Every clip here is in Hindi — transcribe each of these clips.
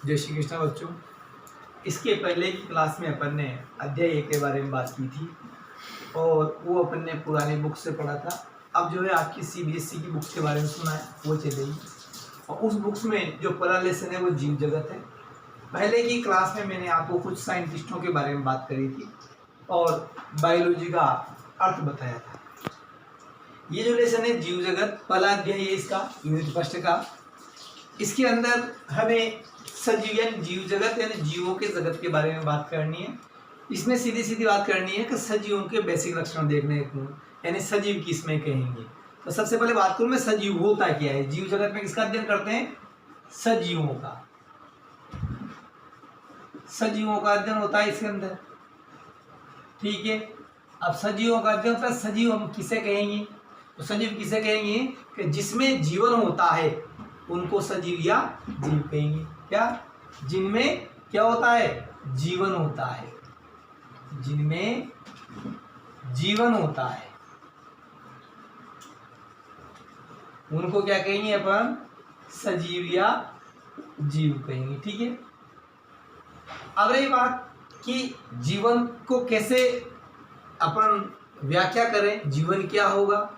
जय श्री कृष्ण बच्चों। इसके पहले की क्लास में अपन ने अध्याय 1 के बारे में बात की थी और वो अपन ने पुरानी बुक से पढ़ा था। अब जो है आपकी CBSE की बुक्स के बारे में सुना है वो चलेगी। और उस बुक्स में जो पहला लेसन है वो जीव जगत है। पहले की क्लास में मैंने आपको कुछ साइंटिस्टों के बारे में बात करी थी और बायोलॉजी का अर्थ बताया था। ये जो लेसन है जीव जगत, पहला अध्याय है इसका, यूनिट फर्स्ट का। इसके अंदर हमें सजीव यानी जीव जगत यानी जीवों के जगत के बारे में बात करनी है। इसमें सीधी सीधी बात करनी है कि सजीवों के बेसिक लक्षण देखने को, यानी सजीव किसमें कहेंगे। तो सबसे पहले बात करूं मैं सजीव होता क्या है। जीव जगत में किसका अध्ययन करते हैं? सजीवों का। सजीवों का अध्ययन होता है इसके अंदर, ठीक है। अब सजीवों का अध्ययन होता है, सजीव हम किसे कहेंगे? तो सजीव किसे कहेंगे कि जिसमें जीवन होता है उनको सजीव या जीव कहेंगे। क्या? जिनमें क्या होता है? जीवन होता है। जिनमें जीवन होता है उनको क्या कहेंगे अपन? सजीव या जीव कहेंगे, ठीक है। अब रही बात कि जीवन को कैसे अपन व्याख्या करें, जीवन क्या होगा,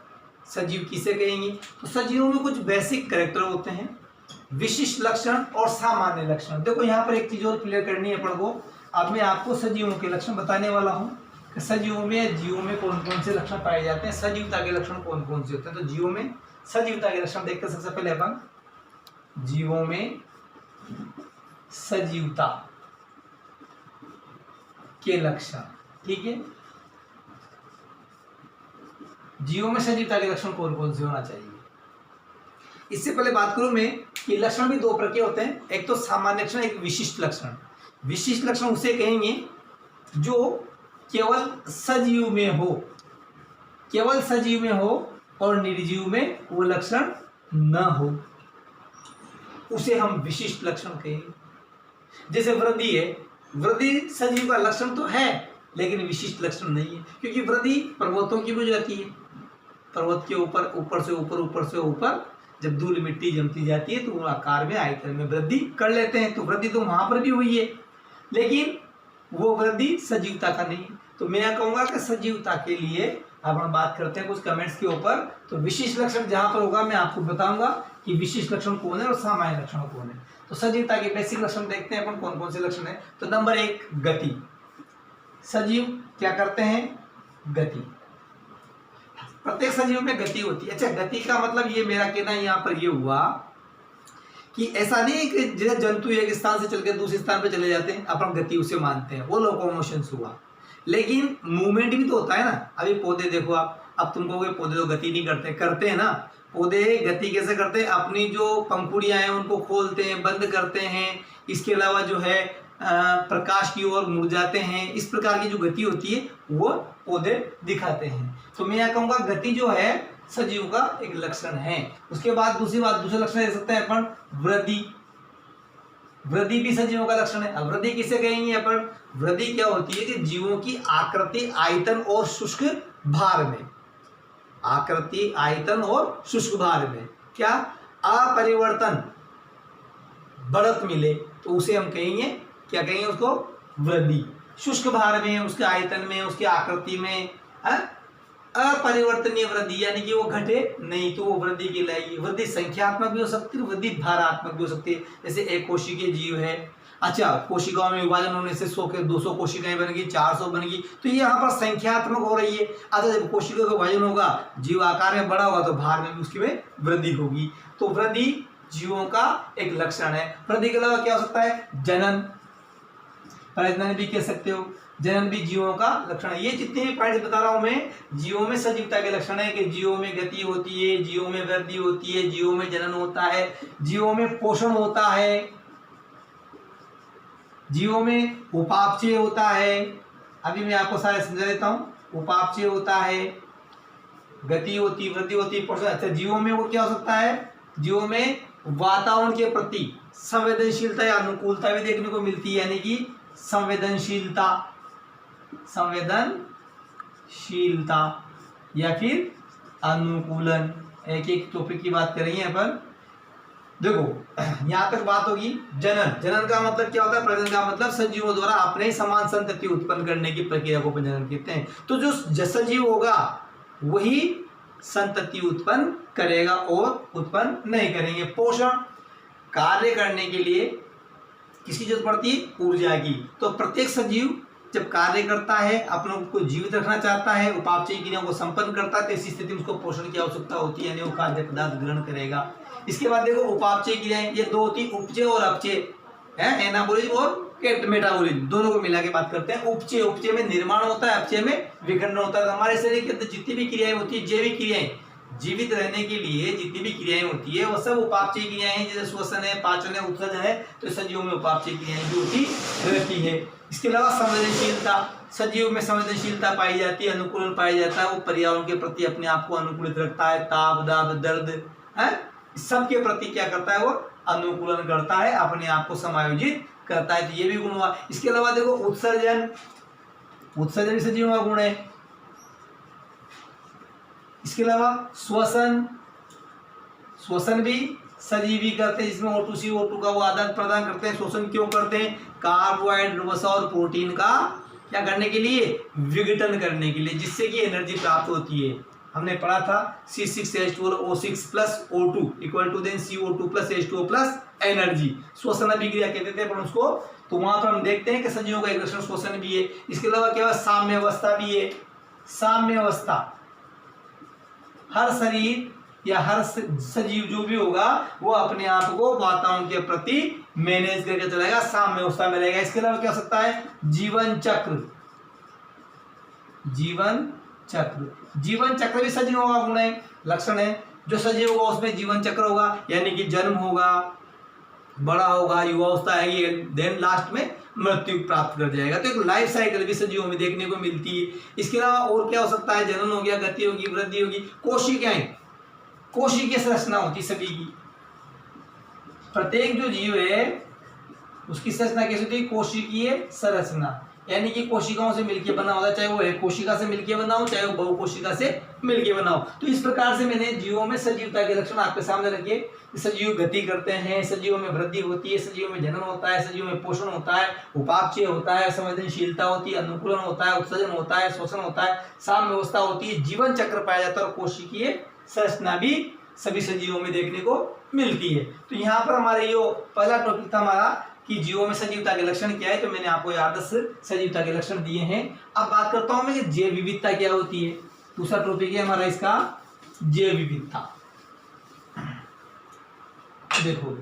सजीव किसे कहेंगे। तो सजीवों में कुछ बेसिक कैरेक्टर होते हैं, विशिष्ट लक्षण और सामान्य लक्षण। देखो यहाँ पर एक चीज और क्लियर करनी है अपन को। अब मैं आपको सजीवों के लक्षण बताने वाला हूँ कि सजीवों में जीवों में कौन कौन से लक्षण पाए जाते हैं, सजीवता के लक्षण कौन कौन से होते हैं। तो जीवों में सजीवता के लक्षण देखते हैं। सबसे पहले अपन जीवों में सजीवता के लक्षण, ठीक है। जीवों में सजीवता के लक्षण कौन कौन से होना चाहिए। इससे पहले बात करूं मैं कि लक्षण भी दो प्रकार के होते हैं, एक तो सामान्य लक्षण, एक विशिष्ट लक्षण। विशिष्ट लक्षण उसे कहेंगे जो केवल सजीव में हो, केवल सजीव में हो और निर्जीव में वो लक्षण न हो, उसे हम विशिष्ट लक्षण कहेंगे। जैसे वृद्धि है, वृद्धि सजीव का लक्षण तो है लेकिन विशिष्ट लक्षण नहीं है, क्योंकि वृद्धि पर्वतों की भी हो जाती है। पर्वत के ऊपर ऊपर से ऊपर, ऊपर से ऊपर जब धूल मिट्टी जमती जाती है तो वो आकार में, आयतन में वृद्धि कर लेते हैं। तो वृद्धि तो वहां पर भी हुई है लेकिन वो वृद्धि सजीवता का नहीं है। तो मैं कहूंगा कि सजीवता के लिए अब हम बात करते हैं कुछ कमेंट्स के ऊपर। तो विशिष्ट लक्षण जहां पर होगा मैं आपको बताऊंगा कि विशिष्ट लक्षण कौन है और सामान्य लक्षण कौन है। तो सजीवता के बेसिक लक्षण देखते हैं अपन कौन कौन से लक्षण है। तो नंबर 1 गति। सजीव क्या करते हैं? गति। प्रत्येक सजीव में गति होती है। अच्छा, गति का मतलब ये मेरा कहना यहाँ पर ये हुआ कि ऐसा नहीं है कि जैसे जंतु एक स्थान से चलकर दूसरे स्थान पर चले जाते हैं अपन गति उसे मानते हैं, वो लोकोमोशन हुआ। लेकिन मूवमेंट भी तो होता है ना। अभी पौधे देखो आप, अब तुम कहोगे पौधे तो गति नहीं करते, करते हैं ना। पौधे गति कैसे करते हैं? अपनी जो पंखुड़ियां हैं उनको खोलते हैं, बंद करते हैं। इसके अलावा जो है प्रकाश की ओर मुड़ जाते हैं। इस प्रकार की जो गति होती है वो पौधे दिखाते हैं। तो मैं यह कहूँगा गति जो है सजीव का एक लक्षण है। उसके बाद दूसरा लक्षण दे सकते हैं अपन वृद्धि। वृद्धि भी सजीवों का लक्षण है। अब वृद्धि किसे कहेंगे अपन? वृद्धि क्या होती है कि जीवों की आकृति, आयतन और शुष्क भार में, आकृति, आयतन और शुष्क भार में क्या अपरिवर्तन, बढ़त मिले तो उसे हम कहेंगे, क्या कहेंगे उसको? वृद्धि। शुष्क भार में, उसके आयतन में, उसकी आकृति में अपरिवर्तनीय वृद्धि, यानी कि वो घटे नहीं तो वो वृद्धि कहलाएगी। वृद्धि संख्यात्मक भी हो सकती है, वृद्धि भारात्मक भी हो सकती है। जैसे एक कोशिकीय जीव है, अच्छा कोशिकाओं में विभाजन होने से 100 के 200 कोशिकाएं बन गई, 400 बन गई, तो ये यहाँ पर संख्यात्मक हो रही है। अच्छा, जब कोशिका का विभाजन होगा, जीव आकार में बड़ा होगा तो भार में भी उसकी में वृद्धि होगी। तो वृद्धि जीवों का एक लक्षण है। वृद्धि के अलावा क्या हो सकता है? जनन, प्रजनन भी कह सकते हो। जनन भी जीवों का लक्षण है। ये जितने भी पॉइंट्स बता रहा हूं मैं, जीवों में सजीवता के लक्षण है कि जीवों में गति होती है, जीवों में वृद्धि होती है, जीवों में जनन होता है, जीवों में पोषण होता है, जीवों में उपापचय होता है। अभी मैं आपको सारे समझा देता हूं। उपापचय होता है, गति होती, वृद्धि होती, पोषण। अच्छा, जीवों में वो क्या हो सकता है? जीवों में वातावरण के प्रति संवेदनशीलता या अनुकूलता भी देखने को मिलती है, यानी कि संवेदनशीलता, संवेदनशीलता या फिर अनुकूलन। एक एक टॉपिक की बात करेंगे अपन। देखो यहाँ तक बात होगी। जनन, जनन का मतलब क्या होता है? प्रजनन का मतलब सजीवों द्वारा अपने ही समान संतति उत्पन्न करने की प्रक्रिया को प्रजनन कहते हैं। तो जो सजीव होगा वही संतति उत्पन्न करेगा और उत्पन्न नहीं करेंगे। पोषण, कार्य करने के लिए किसकी जरूरत पड़ती है? ऊर्जा की। तो प्रत्येक सजीव जब कार्य करता है, अपनों को जीवित रखना चाहता है, उपापचय क्रियाओं को संपन्न करता है, तो इसी स्थिति में उसको पोषण की आवश्यकता होती है, यानी वो खाद्य पदार्थ ग्रहण करेगा। इसके बाद देखो उपापचय क्रियाएं, ये दो होती, उपचय और अपचय है, एनाबोलिज्म और मेटाबोलिज्म, दोनों को मिला के बात करते हैं। उपचय, उपचय में निर्माण होता है, अपचय में विखंडन होता है। हमारे शरीर के अंदर जितनी भी क्रियाएं होती है, जैविक क्रियाएं, जीवित रहने के लिए जितनी भी क्रियाएं होती है वो सब उपापचय क्रियाएं हैं, जैसे श्वसन है, पाचन है, उत्सर्जन है। तो सजीवों में उपापचय क्रियाएं भी होती रहती है। इसके अलावा संवेदनशीलता, सजीव में संवेदनशीलता पाई जाती है, अनुकूलन पाया जाता है, वो पर्यावरण के प्रति अपने आप को अनुकूलित रखता है। ताप, दाब, दर्द है, सबके प्रति क्या करता है? वो अनुकूलन करता है, अपने आप को समायोजित करता है। तो ये भी गुण हुआ। इसके अलावा देखो उत्सर्जन, उत्सर्जन भी सजीवों का गुण है। इसके अलावा श्वसन, श्वसन भी सजीवी करते हैं, जिसमें O2 CO2 का वो आदान प्रदान करते हैं। श्वसन क्यों करते हैं? कार्बोहाइड्रेट, वसा और प्रोटीन का क्या करने के लिए? विघटन करने के लिए, जिससे कि एनर्जी प्राप्त होती है। हमने पढ़ा था C6H12O6 plus O2 equal to then CO2 plus H2O plus energy, श्वसन अभिक्रिया कहते थे अपन उसको। तो वहां पर हम देखते हैं कि सजीवों का एक लक्षण श्वसन भी है। इसके अलावा क्या है? साम्य अवस्था भी है। साम्य अवस्था, हर शरीर या हर सजीव जो भी होगा वो अपने आप को वातावरण के प्रति मैनेज करके चलेगा, साम्य अवस्था में रहेगा। इसके अलावा क्या हो सकता है? जीवन चक्र, जीवन चक्र, जीवन चक्र भी सजीवों का गुण है, लक्षण है। जो सजीव होगा उसमें जीवन चक्र होगा, यानी कि जन्म होगा, बड़ा होगा, युवावस्था आएगी, देन लास्ट में मृत्यु प्राप्त कर जाएगा। तो एक लाइफ साइकिल भी सजीवों में देखने को मिलती है। इसके अलावा और क्या हो सकता है? जनन हो गया, गति होगी, वृद्धि होगी, कोशिकाएं, कोशिकीय संरचना होती सभी की। प्रत्येक जो जीव है उसकी संरचना कैसी होती है? कोशिकीय संरचना, यानी कि कोशिकाओं से मिलकर बना होता है, चाहे वो एक कोशिका से मिलकर बना हो, चाहे वो बहुकोशिका से मिलकर बना हो। तो इस प्रकार से मैंने जीवों में सजीवता के लक्षण आपके सामने रखे। सजीव गति करते हैं, सजीवों में वृद्धि होती है, सजीवों में जनन होता है, सजीवों में पोषण होता है, उपापचय होता है, संवेदनशीलता होती है, अनुकूलन होता है, उत्सर्जन होता है, श्वसन होता है, साम्य अवस्था होती है, जीवन चक्र पाया जाता है और कोशिकीय संरचना भी सभी सजीवों में देखने को मिलती है। तो यहाँ पर हमारे जो पहला टॉपिक था हमारा कि जीवों में सजीवता के लक्षण क्या है, तो मैंने आपको 10 सजीवता के लक्षण दिए हैं। अब बात करता हूं मैं कि जैव विविधता क्या होती है। दूसरा टॉपिक है हमारा इसका जैव विविधता। देखो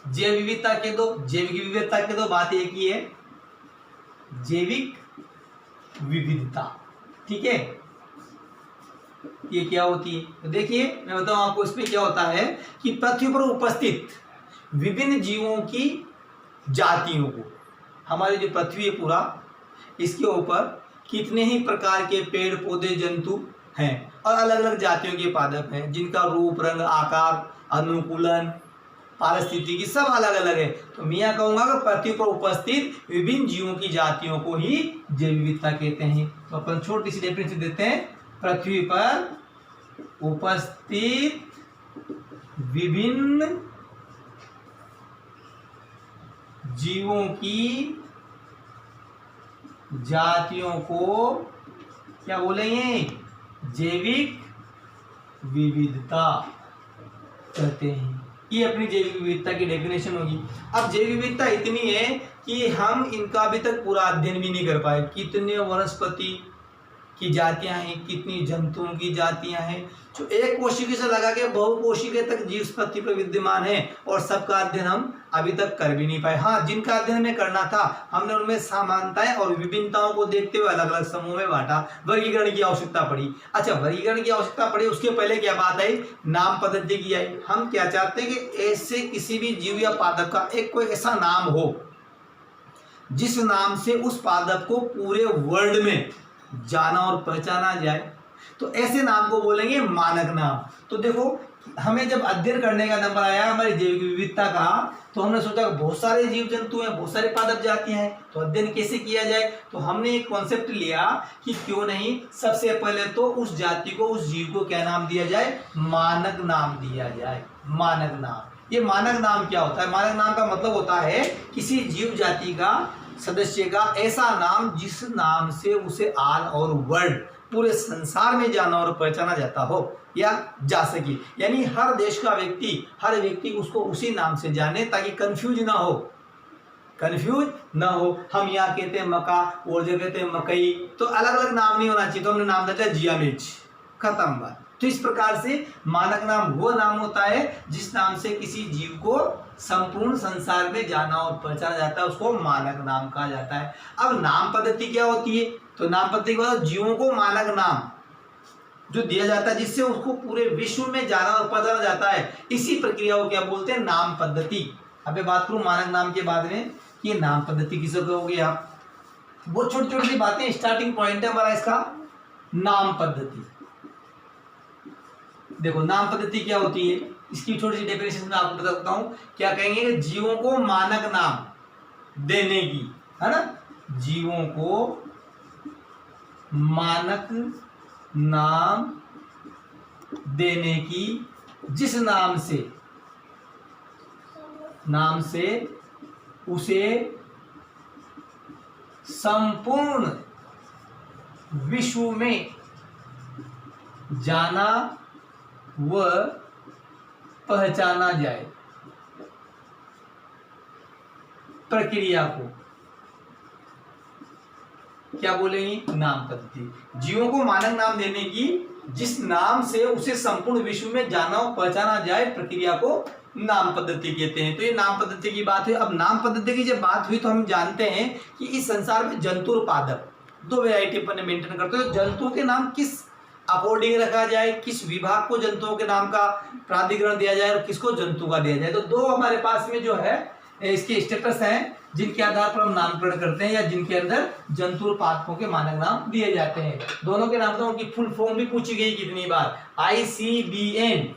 जैव विविधता के दो, जैविक विविधता के दो बात एक ही है, जैविक विविधता, ठीक है। ये क्या होती है? तो देखिए मैं बताऊं आपको इसमें क्या होता है कि पृथ्वी पर उपस्थित विभिन्न जीवों की जातियों को, हमारी जो पृथ्वी है पूरा, इसके ऊपर कितने ही प्रकार के पेड़ पौधे जंतु हैं और अलग अलग जातियों के पादप हैं, जिनका रूप, रंग, आकार, अनुकूलन, पारिस्थितिकी सब अलग अलग है। तो मैं यह कहूँगा कि पृथ्वी पर उपस्थित विभिन्न जीवों की जातियों को ही जैव विविधता कहते हैं। तो अपन छोटी सी डेफिनेशन देते हैं, पृथ्वी पर उपस्थित विभिन्न जीवों की जातियों को क्या बोलेंगे? जैविक विविधता कहते हैं। ये अपनी जैविक विविधता की डेफिनेशन होगी। अब जैविक विविधता इतनी है कि हम इनका अभी तक पूरा अध्ययन भी नहीं कर पाए। कितने वनस्पति की जातियां हैं, कितनी जंतुओं की जातियां हैं, जो एक कोशिका से लगा के बहुकोशिकीय तक जीव पृथ्वी पर विद्यमान है, और सबका अध्ययन हम अभी तक कर भी नहीं पाए। हाँ, जिनका अध्ययन हमें करना था हमने उनमें समानताएं और विभिन्नताओं को देखते हुए अलग अलग समूह में बांटा, वर्गीकरण की आवश्यकता पड़ी। अच्छा, वर्गीकरण की आवश्यकता पड़ी, उसके पहले क्या बात आई? नाम पद्धति की आई। हम क्या चाहते हैं कि ऐसे किसी भी जीव या पादप का एक कोई ऐसा नाम हो जिस नाम से उस पादप को पूरे वर्ल्ड में जाना और पहचाना जाए। तो ऐसे नाम को बोलेंगे मानक नाम। तो देखो हमें जब अध्ययन करने का नंबर आया हमारी जैविक विविधता का, तो हमने सोचा बहुत सारे जीव जंतु हैं, बहुत सारे पादप जातियां हैं, तो अध्ययन कैसे किया जाए। तो हमने एक कॉन्सेप्ट लिया कि क्यों नहीं सबसे पहले तो उस जाति को, उस जीव को क्या नाम दिया जाए? मानक नाम दिया जाए, मानक नाम। ये मानक नाम क्या होता है? मानक नाम का मतलब होता है किसी जीव जाति का सदस्य का ऐसा नाम जिस नाम से उसे आल और वर्ल्ड पूरे संसार में जाना और पहचाना जाता हो या जा सके। यानी हर देश का हर व्यक्ति उसको उसी नाम से जाने, ताकि कंफ्यूज ना हो, हम यहाँ कहते हैं मका, और जगह कहते हैं मकई, तो अलग अलग नाम नहीं होना चाहिए। तो हमने नाम दिया जिया मिर्च, खत्म बात। तो इस प्रकार से मानक नाम वो नाम होता है जिस नाम से किसी जीव को संपूर्ण संसार में जाना और पहचाना जाता है, उसको मानक नाम कहा जाता है। अब नाम पद्धति क्या होती है? तो नाम पद्धति के बाद जीवों को मानक नाम जो दिया जाता है जिससे उसको पूरे विश्व में जाना और पहचाना जाता है, इसी प्रक्रिया को क्या बोलते हैं? नाम पद्धति। अब मैं बात करूं मानक नाम के बाद में, ये नाम पद्धति किसे कहोगे आप? वो छोटी छोटी सी बातें, स्टार्टिंग पॉइंट है हमारा इसका नाम पद्धति। देखो नाम पद्धति क्या होती है, इसकी छोटी सी डेफिनेशन मैं आपको बता सकता हूं। क्या कहेंगे? जीवों को मानक नाम देने की, है ना, जीवों को मानक नाम देने की जिस नाम से उसे संपूर्ण विश्व में जाना व पहचाना जाए, प्रक्रिया को क्या बोलेंगे? नाम पद्धति। जीवों को मानक नाम देने की जिस नाम से उसे संपूर्ण विश्व में जाना और पहचाना जाए, प्रक्रिया को नाम पद्धति कहते हैं। तो ये नाम पद्धति की बात है। अब नाम पद्धति की जब बात हुई तो हम जानते हैं कि इस संसार में जंतु और पादप दो वैरायटी अपन मेंटेन करते हैं। तो जंतुओं के नाम किस अकॉर्डिंग रखा जाए, किस विभाग को जंतुओं के नाम का प्राधिकरण दिया जाए और किसको जंतु का दिया जाए, तो दो हमारे पास में जो है इसके स्टेटस हैं जिनके आधार पर हम नामकरण करते हैं, या जिनके अंदर जंतु और पादपों के मानक नाम दिए जाते हैं। दोनों के नाम तो उनकी फुल फॉर्म भी पूछी गई कितनी बार, ICBN।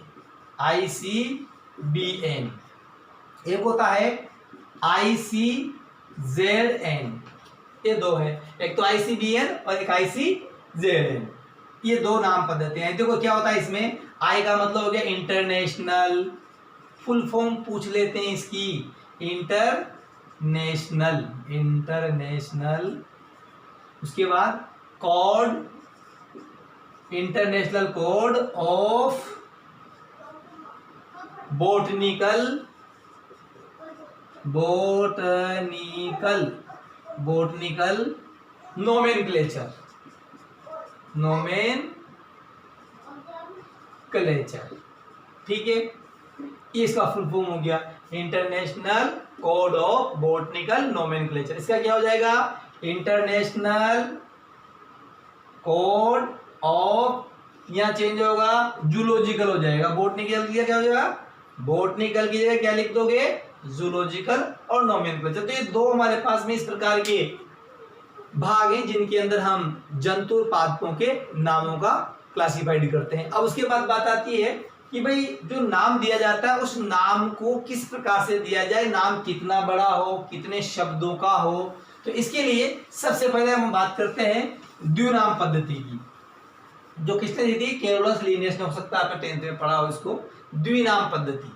एक होता है ICZN, ये दो है, एक तो ICBN और एक ICZN, ये दो नाम पद्धति हैं। देखो क्या होता है इसमें, आई का मतलब हो गया इंटरनेशनल, फुल फॉर्म पूछ लेते हैं इसकी, इंटरनेशनल, उसके बाद code, international code of botanical nomenclature, ठीक है, ये इसका फुल फॉर्म हो गया international code of botanical nomenclature. इसका क्या हो जाएगा? इंटरनेशनल कोड ऑफ, यहाँ चेंज होगा जूलॉजिकल हो जाएगा, बोटनिकल की क्या हो जाएगा? बोटनिकल की जगह क्या लिख दोगे? जूलॉजिकल और नोमेनक्लेचर। तो ये दो हमारे पास में इस प्रकार के भाग हैं जिनके अंदर हम जंतु और पादपों के नामों का क्लासिफाइड करते हैं। अब उसके बाद बात आती है कि भाई जो नाम दिया जाता है उस नाम को किस प्रकार से दिया जाए, नाम कितना बड़ा हो, कितने शब्दों का हो। तो इसके लिए सबसे पहले हम बात करते हैं द्विनाम पद्धति की, जो किसने दी थी? कैरोलस लिनियस ने, हो सकता है आपने 10th में पढ़ा हो इसको। द्विनाम पद्धति,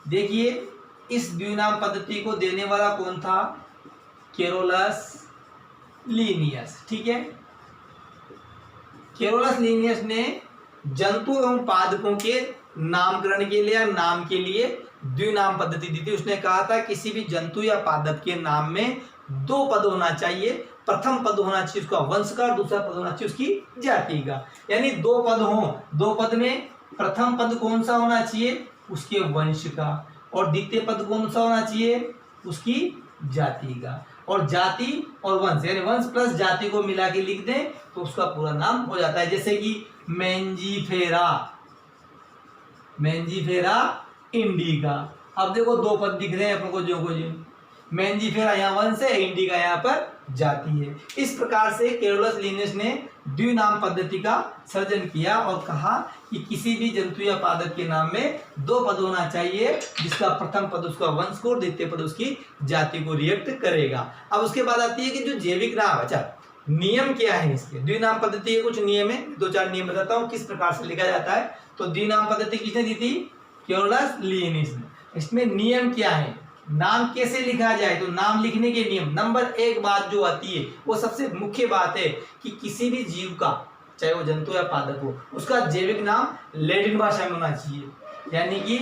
देखिए इस द्विनाम पद्धति को देने वाला कौन था? कैरोलस लीनियस, ठीक है। कैरोलस लीनियस ने जंतु एवं पादपों के नामकरण के लिए, नाम के लिए द्विनाम पद्धति दी थी। उसने कहा था किसी भी जंतु या पादप के नाम में दो पद होना चाहिए, प्रथम पद होना चाहिए उसका वंश का, दूसरा पद होना चाहिए उसकी जाति का। यानी दो पद हों, दो पद में प्रथम पद कौन सा होना चाहिए? उसके वंश का, और द्वितीय पद कौन सा होना चाहिए? उसकी जाति का। और जाति और वंश, यानी वंश प्लस जाति को मिला के लिख दें तो उसका पूरा नाम हो जाता है। जैसे कि मेंजीफेरा इंडिका। अब देखो दो पद दिख रहे हैं अपन को, जो मेंजीफेरा यहाँ वंश है, इंडिका यहाँ पर जाति है। इस प्रकार से कैरोलस लिनियस ने द्विनाम पद्धति का सर्जन किया और कहा कि किसी भी जंतु या पादप के नाम में दो पद होना चाहिए, जिसका प्रथम पद उसका वंश को और द्वितीय पद उसकी जाति को रिएक्ट करेगा। अब उसके बाद आती है कि जो जैविक नाम, अच्छा नियम क्या है इसके, द्विनाम पद्धति के कुछ नियम है, 2-4 नियम बताता हूँ किस प्रकार से लिखा जाता है। तो द्विनाम पद्धति किसने दी थी, कैरोलस लिनियस ने। इसमें नियम क्या है, नाम कैसे लिखा जाए, तो नाम लिखने के नियम, नंबर 1 बात जो आती है वो सबसे मुख्य बात है कि किसी भी जीव का, चाहे वो जंतु या पादप हो, उसका जैविक नाम लैटिन भाषा में होना चाहिए। यानी कि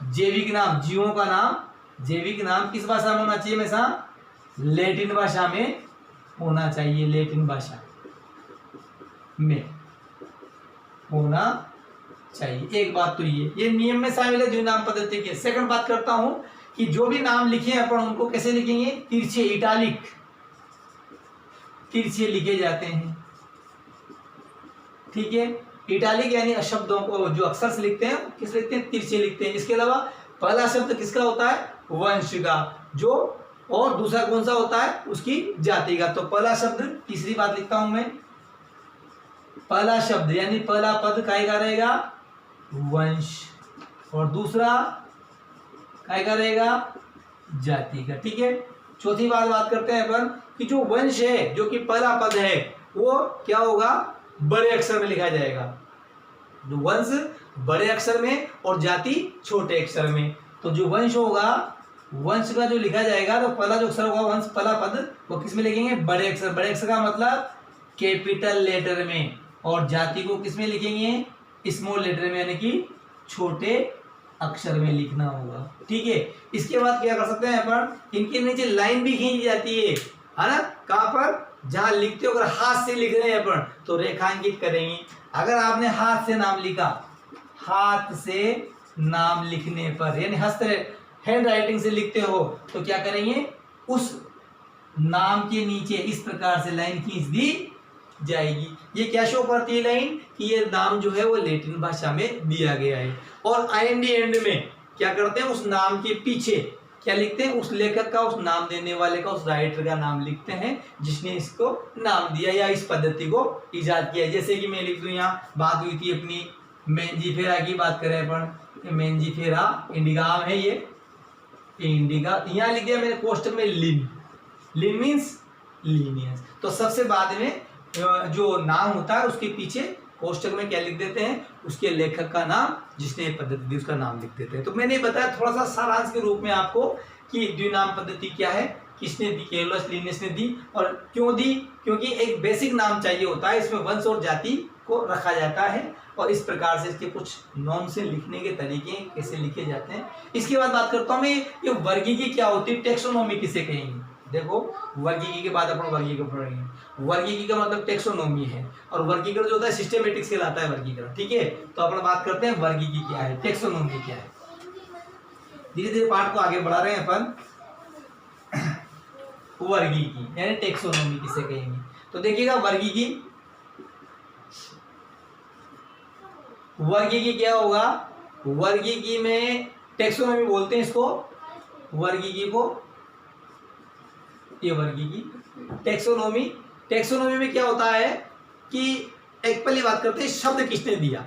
जैविक नाम, जीवों का नाम, जैविक नाम किस भाषा में होना चाहिए, हमेशा लैटिन भाषा में होना चाहिए, लैटिन भाषा में होना चाहिए। एक बात तो ये नियम में शामिल है द्विनाम पद्धति के। सेकंड बात करता हूं कि जो भी नाम लिखे हैं अपन उनको कैसे लिखेंगे, तिरछे, इटालिक, तिरछे लिखे जाते हैं, ठीक है। इटालिक यानी शब्दों को जो अक्षर से लिखते हैं किस लिखते हैं, तिरछे लिखते हैं। इसके अलावा पहला शब्द किसका होता है, वंश का, जो, और दूसरा कौन सा होता है, उसकी जाति का। तो पहला शब्द, तीसरी बात लिखता हूं मैं, पहला शब्द यानी पहला पद काय का रहेगा, वंश, और दूसरा काय का रहेगा, जाति का, ठीक है। चौथी बात करते हैं अपन कि जो वंश है, जो कि पहला पद है, वो क्या होगा, बड़े अक्षर में लिखा जाएगा। जो वंश बड़े अक्षर में और जाति छोटे अक्षर में। तो जो वंश होगा, वंश का जो लिखा जाएगा, तो पहला जो अक्षर होगा वंश, पहला पद, वो किस में लिखेंगे, बड़े अक्षर। बड़े अक्षर का मतलब कैपिटल लेटर में, और जाति को किस में लिखेंगे, स्मॉल लेटर में, यानी कि छोटे अक्षर में लिखना होगा, ठीक है। इसके बाद क्या कर सकते हैं अपन, इनके नीचे लाइन भी खींची जाती है ना, कहाँ पर, जहां लिखते हो, अगर हाथ से लिख रहे हैं अपन तो रेखांकित करेंगे। अगर आपने हाथ से नाम लिखा, हाथ से नाम लिखने पर, यानी हस्त हैंड राइटिंग से लिखते हो, तो क्या करेंगे, उस नाम के नीचे इस प्रकार से लाइन खींच दी जाएगी। ये क्या शो करती है लाइन, कि ये नाम जो है वो लैटिन भाषा में दिया गया है। और आईएनडी एंड में क्या करते हैं, उस नाम के पीछे क्या लिखते हैं, उस लेखक का, उस नाम देने वाले का, उस राइटर का नाम लिखते हैं जिसने इसको नाम दिया या इस पद्धति को इजाद किया। जैसे कि मैं लिख दूं, यहाँ बात हुई थी अपनी मेंजीफेरा की, बात करें अपन, मेंजीफेरा इंडिगा है, ये इंडिगा, यहाँ लिख दिया मैंने कोष्टक में लिन, लिन मीन्स लीनियस। तो सबसे बाद में जो नाम होता है उसके पीछे कोष्टक में क्या लिख देते हैं, उसके लेखक का नाम, जिसने पद्धति दी उसका नाम लिख देते हैं। तो मैंने बताया थोड़ा सा सारांश के रूप में आपको कि द्विनाम पद्धति क्या है, किसने दी, कैरोलस लिनियस ने दी। और क्यों दी, क्योंकि एक बेसिक नाम चाहिए होता है, इसमें वंश और जाति को रखा जाता है, और इस प्रकार से इसके कुछ नॉर्म से लिखने के तरीके कैसे लिखे जाते हैं। इसके बाद बात करता हूँ मैं, ये वर्गीकी क्या होती है, टेक्सोनोमी किसे कहेंगे। देखो, वर्गीकी के बाद अपन वर्गीकरण पढ़ेंगे। वर्गीकी का मतलब टेक्सोनोमी है, और वर्गीकरण जो होता है सिस्टेमेटिक्स कहलाता है वर्गीकरण, ठीक है। तो अपन बात करते हैं वर्गीकी क्या है, टेक्सोनोमी क्या है। धीरे धीरे पाठ को आगे बढ़ा रहे हैं अपन। वर्गीकी यानी टेक्सोनोमी किसे कहेंगे, तो देखिएगा वर्गीकी, वर्गीकी क्या होगा, वर्गीकी में टेक्सोनोमी बोलते हैं इसको, वर्गीकी को, ये वर्गीकी, टेक्सोनोमी। टेक्सोनोमी में क्या होता है कि एक पहली बात करते हैं, शब्द किसने दिया,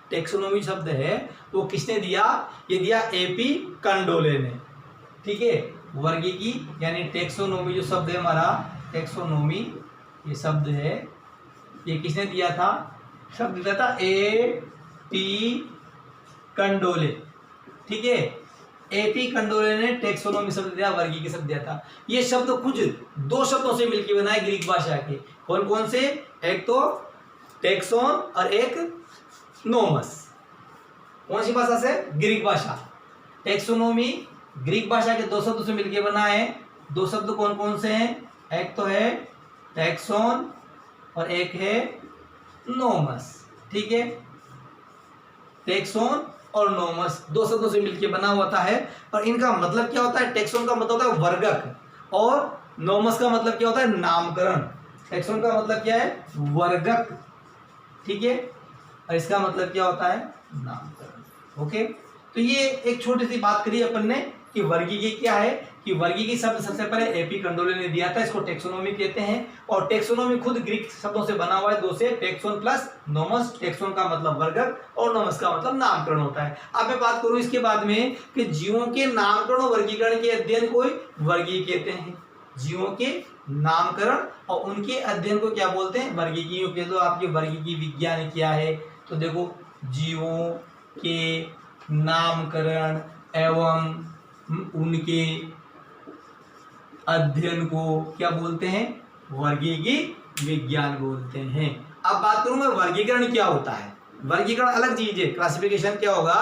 टेक्सोनोमी शब्द है वो किसने दिया, ये दिया एपी कंडोले ने, ठीक है। वर्गीकी यानी टेक्सोनोमी जो शब्द है हमारा, टेक्सोनोमी ये शब्द है, ये किसने दिया था, शब्द दिया था एपी कंडोले, ठीक है। एपी कंडोले ने टेक्सोनोमी शब्द दिया, वर्गीकी शब्द दिया था। ये शब्द कुछ 2 शब्दों से मिलकर बना है ग्रीक भाषा के। कौन कौन से, एक तो टेक्सोन और एक नोमस। कौन सी भाषा से, ग्रीक भाषा। टेक्सोनोमी ग्रीक भाषा के 2 शब्दों से मिलकर बना है। 2 शब्द कौन कौन से हैं, एक तो है टेक्सोन और एक है नोमस, ठीक है। टेक्सोन और नोमस 2 शब्दों से मिलकर बना होता है, और इनका मतलब क्या होता है, टेक्सोन का मतलब होता है वर्गक, और नोमस का मतलब क्या होता है, नामकरण। टेक्सोन का मतलब क्या है, वर्गक, ठीक है, और इसका मतलब क्या होता है, नामकरण। ओके, तो ये एक छोटी सी बात करी अपन ने कि वर्गीकी क्या है, कि वर्गीकी शब्द सबसे पहले एपी कंडोले ने दिया था, इसको टेक्सोनोमी कहते हैं। और टेक्सोनोमी खुद ग्रीक शब्दों से बना हुआ है, 2 से, टेक्सोन प्लस नोमस। टेक्सोन का मतलब वर्गक और नोमस का मतलब नामकरण होता है। अब मैं बात करूं इसके बाद में कि जीवों के नामकरण और वर्गीकरण के अध्ययन को वर्गीकी कहते हैं। जीवों के नामकरण और उनके अध्ययन को क्या बोलते हैं, वर्गीकीय। तो आपके वर्गीकीय विज्ञान क्या है, तो देखो जीवों के नामकरण एवं उनके अध्ययन को क्या बोलते हैं, वर्गीकीय विज्ञान बोलते हैं। अब बात करूं मैं वर्गीकरण क्या होता है। वर्गीकरण अलग चीज है, क्लासिफिकेशन क्या होगा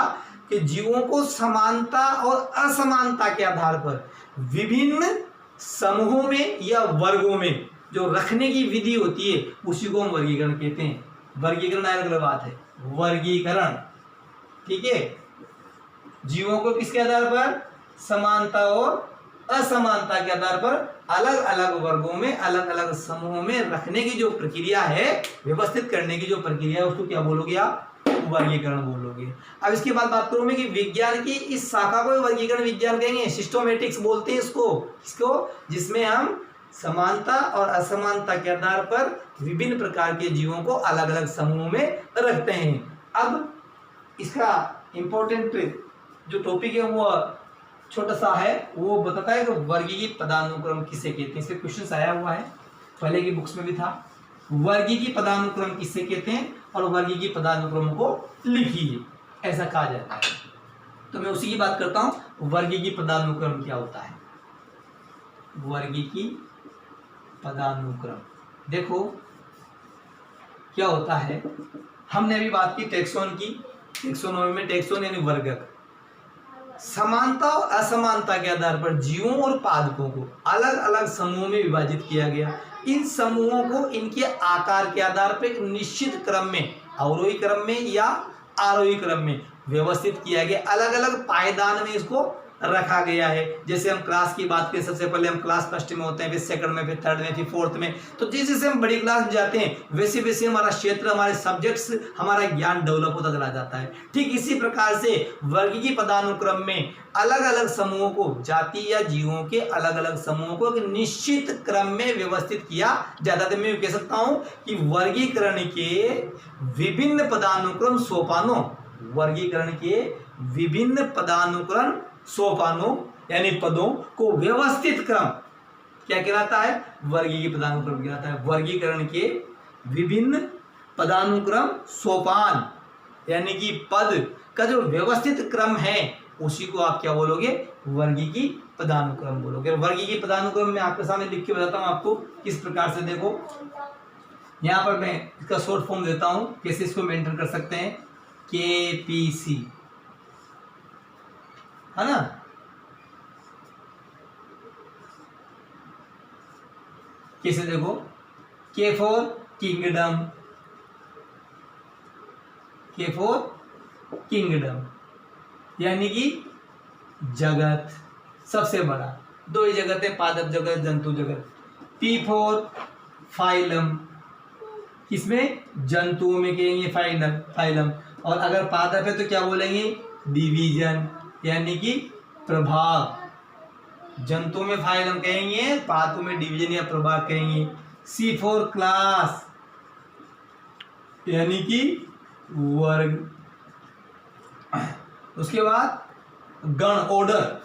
कि जीवों को समानता और असमानता के आधार पर विभिन्न समूहों में या वर्गों में जो रखने की विधि होती है उसी को हम वर्गीकरण कहते हैं। वर्गीकरण अलग अलग बात है, वर्गीकरण, ठीक है। जीवों को किसके आधार पर, समानता और असमानता के आधार पर अलग अलग वर्गों में, अलग अलग समूहों में रखने की जो प्रक्रिया है, व्यवस्थित करने की जो प्रक्रिया है, उसको क्या बोलोगे आप, वर्गीकरण बोलोगे। अब इसके बाद बात करूं मैं कि विज्ञान की इस शाखा को वर्गीकरण विज्ञान कहेंगे, सिस्टोमेटिक्स बोलते हैं इसको, जिसमें हम समानता और असमानता के आधार पर विभिन्न प्रकार के जीवों को अलग अलग समूहों में रखते हैं। अब इसका इंपॉर्टेंट जो टॉपिक है वो छोटा सा है, वो बताता है कि वर्गीय पदानुक्रम किसे कहते हैं। इसके क्वेश्चन आया हुआ है, पहले की बुक्स में भी था। वर्गीय पदानुक्रम किसे कहते हैं और वर्गीय पदानुक्रम को लिखिए, ऐसा कहा जाता है। तो मैं उसी की बात करता हूं, वर्गीय पदानुक्रम क्या होता है। वर्गीय पदानुक्रम देखो क्या होता है, हमने अभी बात की टैक्सोन की, टैक्सोनॉमी में टैक्सोन यानी वर्गक, समानता और असमानता के आधार पर जीवों और पादपों को अलग अलग समूहों में विभाजित किया गया। इन समूहों को इनके आकार के आधार पर एक निश्चित क्रम में, अवरोही क्रम में या आरोही क्रम में व्यवस्थित किया गया, अलग अलग पायदान में इसको रखा गया है। जैसे हम क्लास की बात करें, सबसे पहले हम क्लास फर्स्ट में होते हैं, फिर सेकंड में, फिर थर्ड में, फिर फोर्थ में। तो जैसे जैसे हम बड़ी क्लास में जाते हैं वैसे वैसे हमारा क्षेत्र, हमारे सब्जेक्ट्स, हमारा ज्ञान डेवलप होता चला जाता है। ठीक इसी प्रकार से वर्गीय पदानुक्रम में अलग अलग समूहों को, जाति या जीवों के अलग अलग समूहों को एक निश्चित क्रम में व्यवस्थित किया जाता है। मैं कह सकता हूं कि वर्गीकरण के विभिन्न पदानुक्रम सोपानों, वर्गीकरण के विभिन्न पदानुक्रम सोपानों यानी पदों को व्यवस्थित क्रम क्या कहलाता है, वर्गीय पदानुक्रम कहलाता है। वर्गीकरण के विभिन्न पदानुक्रम सोपान यानी कि पद का जो व्यवस्थित क्रम है उसी को आप क्या बोलोगे, वर्गीय पदानुक्रम बोलोगे। वर्गीय पदानुक्रम में आपके सामने लिख के बताता हूं आपको किस प्रकार से। देखो यहां पर मैं इसका शॉर्ट फॉर्म देता हूं, कैसे इसको मेंटेन कर सकते हैं, KPC, है ना। कैसे देखो, K for kingdom, K for kingdom यानी कि जगत, सबसे बड़ा। दो ही जगत है, पादप जगत, जंतु जगत। P फॉर फाइलम, किसमें, जंतुओं में कहेंगे फाइलम। और अगर पादप है तो क्या बोलेंगे, डिवीजन यानी कि प्रभाग। जंतु में फाइलम कहेंगे, पादपों में डिवीजन या प्रभाग कहेंगे। C फॉर क्लास यानी कि वर्ग। उसके बाद गण, ऑर्डर,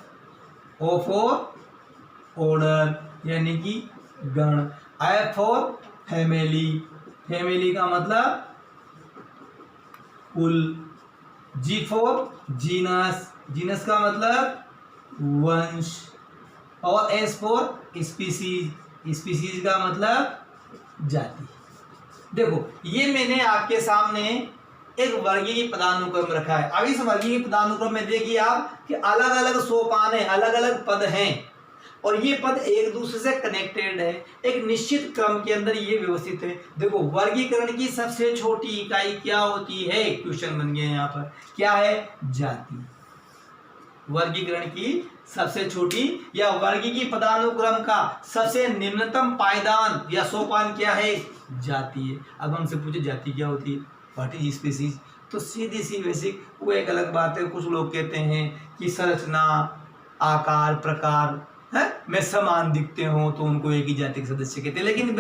O फॉर ऑर्डर यानी कि गण। I फॉर फैमिली, फैमिली का मतलब कुल। G फॉर जीनस, जीनस का मतलब वंश। और S फॉर स्पीसीज, स्पीसीज का मतलब जाति। देखो ये मैंने आपके सामने एक वर्गीय पदानुक्रम रखा है। अब इस वर्गीय पदानुक्रम में देखिए आप कि अलग अलग सोपान है, अलग अलग पद हैं और ये पद एक दूसरे से कनेक्टेड है, एक निश्चित क्रम के अंदर ये व्यवस्थित है। देखो वर्गीकरण की सबसे छोटी इकाई क्या होती है, क्वेश्चन बन गया यहाँ पर, क्या है, जाति। वर्गीकरण की सबसे छोटी या वर्गीय पदानुक्रम का सबसे निम्नतम पायदान या सोपान क्या है, जाति है। अब हमसे पूछे जाति क्या होती है, व्हाट इज स्पीसीज, तो सीधी सी बेसिक वो एक अलग बात है। कुछ लोग कहते हैं कि संरचना, आकार, प्रकार में समान दिखते हो तो उनको एक ही जाति के सदस्य कहते हैं, लेकिन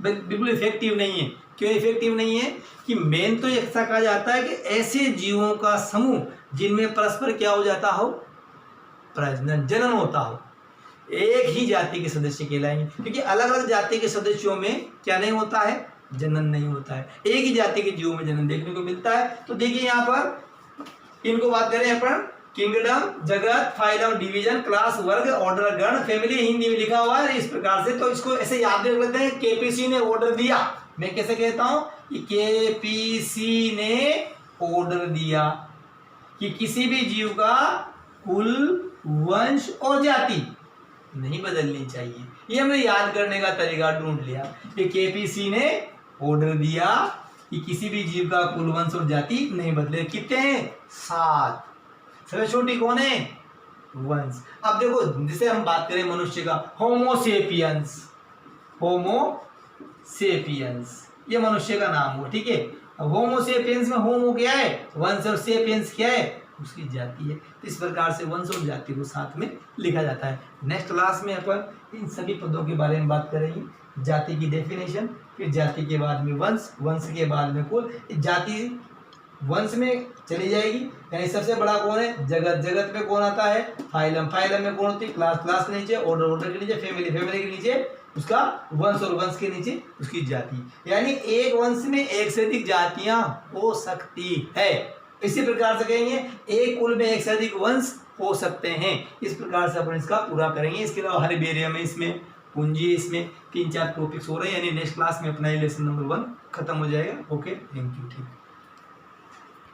बिल्कुल इफेक्टिव नहीं है। क्यों इफेक्टिव नहीं है कि मेन तो ऐसा कहा जाता है कि ऐसे जीवों का समूह जिनमें परस्पर क्या हो जाता हो, प्रजनन, जनन होता हो। एक ही जाति के सदस्य कहलाएंगे, क्योंकि अलग अलग जाति के सदस्यों में क्या नहीं होता है, जनन नहीं होता है, एक ही जाति के जीवों में जनन देखने को मिलता है। तो देखिए यहाँ पर इनको बात करें अपन, किंगडम, जगत, फाइलम, डिवीजन, क्लास, वर्ग, ऑर्डर, गण, फैमिली हिंदी में लिखा हुआ है इस प्रकार से। तो इसको ऐसे याद रख लेते हैं, केपीसी ने ऑर्डर दिया, मैं कैसे कहता हूं कि केपीसी ने ऑर्डर दिया कि किसी भी जीव का कुल, वंश और जाति नहीं बदलनी चाहिए। ये हमने याद करने का तरीका ढूंढ लिया कि केपीसी ने ऑर्डर दिया कि किसी भी जीव का कुल, वंश और जाति नहीं बदले। कितने हैं? 7। सबसे छोटी कौन है? वंश। अब देखो जिसे हम बात करें मनुष्य का, होमोसेपियंस, होमोसेपियंस ये मनुष्य का नाम हो, ठीक है। अब होमोसेपियंस में होमो क्या है? वंश, और सेपियंस क्या है? उसकी जाति है। तो इस प्रकार से वंश और जाति को साथ में लिखा जाता है। नेक्स्ट क्लास में अपन इन सभी पदों के बारे में बात करेंगे, जाति की डेफिनेशन, फिर जाति के बाद में वंश, वंश के बाद में कुल, जाति वंश में चली जाएगी। यानी सबसे बड़ा कौन है? जगत, जगत में कौन आता है? फाइलम, फाइलम में कौन होती है? क्लास, क्लास के नीचे ऑर्डर, ऑर्डर के नीचे फैमिली, फैमिली के नीचे उसका वंश, और वंश के नीचे उसकी जाति। यानी एक वंश में एक से अधिक जातियां हो सकती है। इसी प्रकार से कहेंगे एक कुल में एक से अधिक वंश हो सकते हैं। इस प्रकार से अपन इसका पूरा करेंगे। इसके अलावा हर्बेरियम है, इसमें पूंजी, इसमें 3-4 टॉपिक्स हो रहे हैं। यानी नेक्स्ट क्लास में अपना लेसन नंबर 1 खत्म हो जाएगा। Okay, thank you. ठीक।